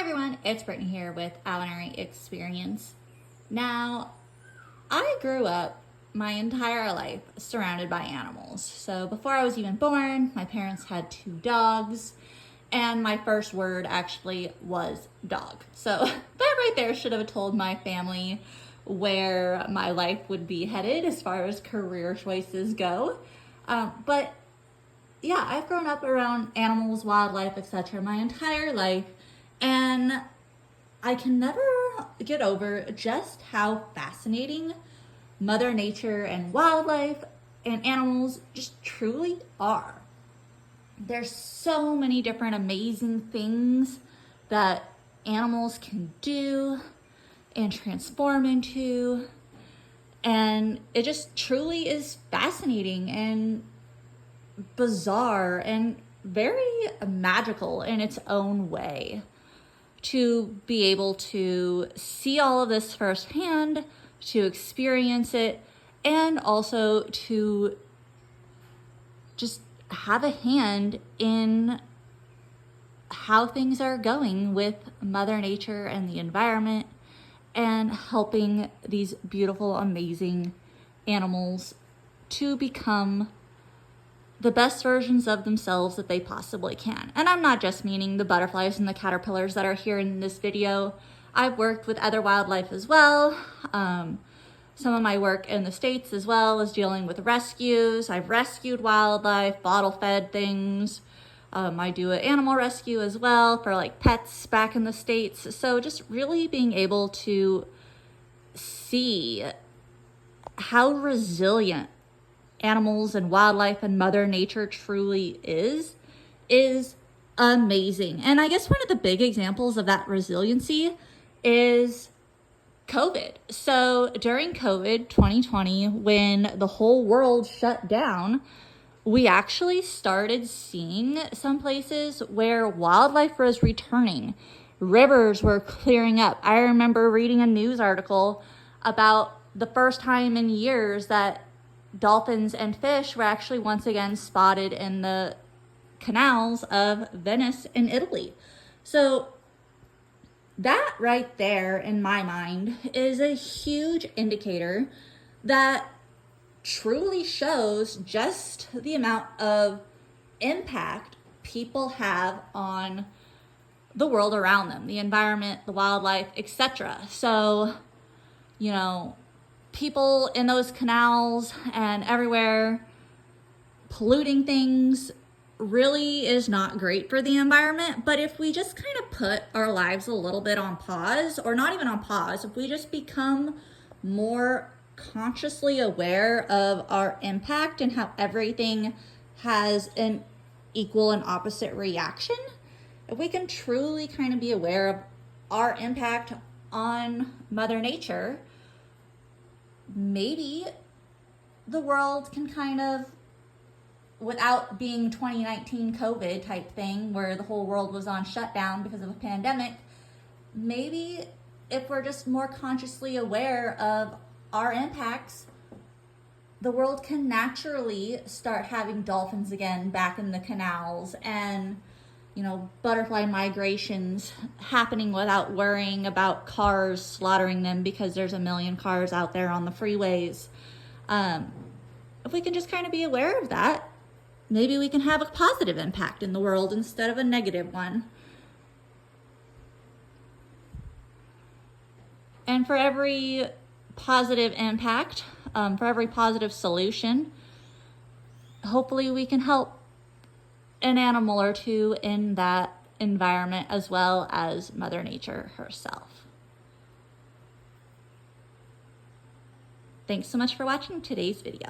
everyone, it's Brittany here with Alinary Experience. Now, I grew up my entire life surrounded by animals. So before I was even born, my parents had 2 dogs, and my first word actually was dog. So that right there should have told my family where my life would be headed as far as career choices go. But yeah, I've grown up around animals, wildlife, etc. my entire life, and I can never get over just how fascinating Mother Nature and wildlife and animals just truly are. There's so many different amazing things that animals can do and transform into, and it just truly is fascinating and bizarre and very magical in its own way to be able to see all of this firsthand, to experience it, and also to just have a hand in how things are going with Mother Nature and the environment and helping these beautiful, amazing animals to become the best versions of themselves that they possibly can. And I'm not just meaning the butterflies and the caterpillars that are here in this video. I've worked with other wildlife as well. Some of my work in the States as well is dealing with rescues. I've rescued wildlife, bottle fed things. I do an animal rescue as well for like pets back in the States. So just really being able to see how resilient animals and wildlife and Mother Nature truly is amazing. And I guess one of the big examples of that resiliency is COVID. So during COVID 2020, when the whole world shut down, we actually started seeing some places where wildlife was returning. Rivers were clearing up. I remember reading a news article about the first time in years that dolphins and fish were actually once again spotted in the canals of Venice in Italy. So that right there, in my mind, is a huge indicator that truly shows just the amount of impact people have on the world around them, the environment, the wildlife, etc. So, people in those canals and everywhere polluting things really is not great for the environment. But if we just kind of put our lives a little bit on pause, or not even on pause, if we just become more consciously aware of our impact and how everything has an equal and opposite reaction, if we can truly kind of be aware of our impact on Mother Nature, maybe the world can kind of, without being 2019 COVID type thing where the whole world was on shutdown because of a pandemic, maybe if we're just more consciously aware of our impacts, the world can naturally start having dolphins again back in the canals and butterfly migrations happening without worrying about cars slaughtering them because there's a million cars out there on the freeways. If we can just kind of be aware of that, maybe we can have a positive impact in the world instead of a negative one. And for every positive impact, for every positive solution, hopefully we can help an animal or two in that environment as well as Mother Nature herself. Thanks so much for watching today's video.